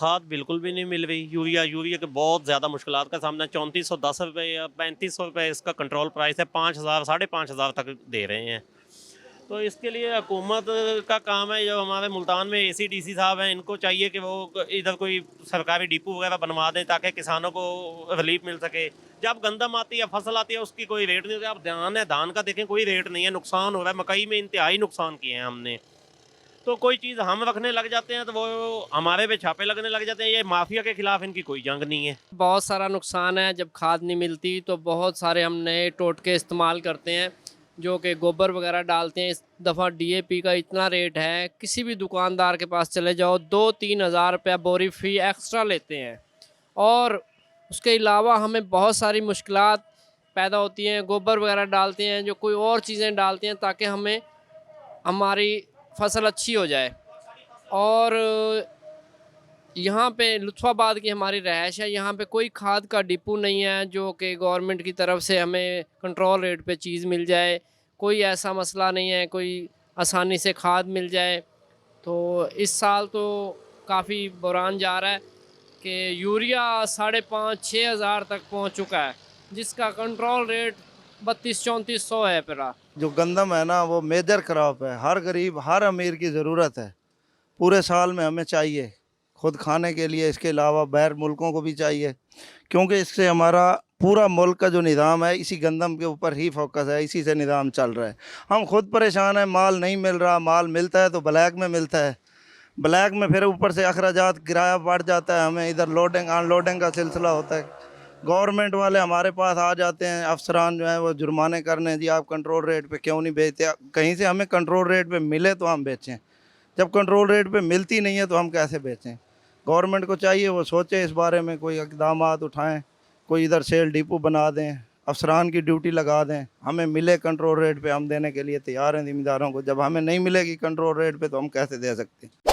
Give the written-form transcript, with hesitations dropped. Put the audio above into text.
खाद बिल्कुल भी नहीं मिल रही। यूरिया के बहुत ज़्यादा मुश्किलात का सामना। 3410 रुपये या 3500 रुपये इसका कंट्रोल प्राइस है। 5000 5,500 तक दे रहे हैं। तो इसके लिए हुकूमत का काम है। जो हमारे मुल्तान में ACDC साहब हैं, इनको चाहिए कि वो इधर कोई सरकारी डिपो वगैरह बनवा दें ताकि किसानों को रिलीफ मिल सके। जब गंदम आती है, फसल आती है, उसकी कोई रेट नहीं होता। अब धान है, धान का देखें कोई रेट नहीं है, नुकसान हो रहा है। मकई में इंतहाई नुकसान किए हैं हमने। तो कोई चीज़ हम रखने लग जाते हैं तो वो हमारे पे छापे लगने लग जाते हैं। ये माफिया के खिलाफ इनकी कोई जंग नहीं है। बहुत सारा नुकसान है। जब खाद नहीं मिलती तो बहुत सारे हम नए टोटके इस्तेमाल करते हैं, जो कि गोबर वगैरह डालते हैं। इस दफ़ा DAP का इतना रेट है, किसी भी दुकानदार के पास चले जाओ 2-3 हज़ार रुपया बोरी फ़ी एक्स्ट्रा लेते हैं। और उसके अलावा हमें बहुत सारी मुश्किलात पैदा होती हैं। गोबर वगैरह डालते हैं, जो कोई और चीज़ें डालते हैं ताकि हमें हमारी फसल अच्छी हो जाए। और यहाँ पे लुत्फ़ाबाद की हमारी रहायश है, यहाँ पे कोई खाद का डिपो नहीं है जो कि गवर्नमेंट की तरफ से हमें कंट्रोल रेट पे चीज़ मिल जाए। कोई ऐसा मसला नहीं है, कोई आसानी से खाद मिल जाए। तो इस साल तो काफ़ी बुहरान जा रहा है कि यूरिया 5,500-6 हज़ार तक पहुँच चुका है, जिसका कंट्रोल रेट 3200-3400 है। फिर जो गंदम है ना, वो मेजर क्रॉप है। हर गरीब, हर अमीर की ज़रूरत है। पूरे साल में हमें चाहिए खुद खाने के लिए, इसके अलावा बाहर मुल्कों को भी चाहिए, क्योंकि इससे हमारा पूरा मुल्क का जो निज़ाम है इसी गंदम के ऊपर ही फोकस है, इसी से निज़ाम चल रहा है। हम खुद परेशान हैं, माल नहीं मिल रहा। माल मिलता है तो ब्लैक में मिलता है, ब्लैक में फिर ऊपर से अखराजात किराया बढ़ जाता है। हमें इधर लोडिंग अनलोडिंग का सिलसिला होता है। गवर्नमेंट वाले हमारे पास आ जाते हैं, अफसरान जो हैं वो जुर्माने करने, जी आप कंट्रोल रेट पे क्यों नहीं बेचते। कहीं से हमें कंट्रोल रेट पे मिले तो हम बेचें, जब कंट्रोल रेट पे मिलती नहीं है तो हम कैसे बेचें। गवर्नमेंट को चाहिए वो सोचे इस बारे में, कोई इक़दाम उठाएं, कोई इधर सेल डिपो बना दें, अफसरान की ड्यूटी लगा दें, हमें मिले कंट्रोल रेट पे। हम देने के लिए तैयार हैं ज़िम्मेदारों को। जब हमें नहीं मिलेगी कंट्रोल रेट पे तो हम कैसे दे सकते हैं।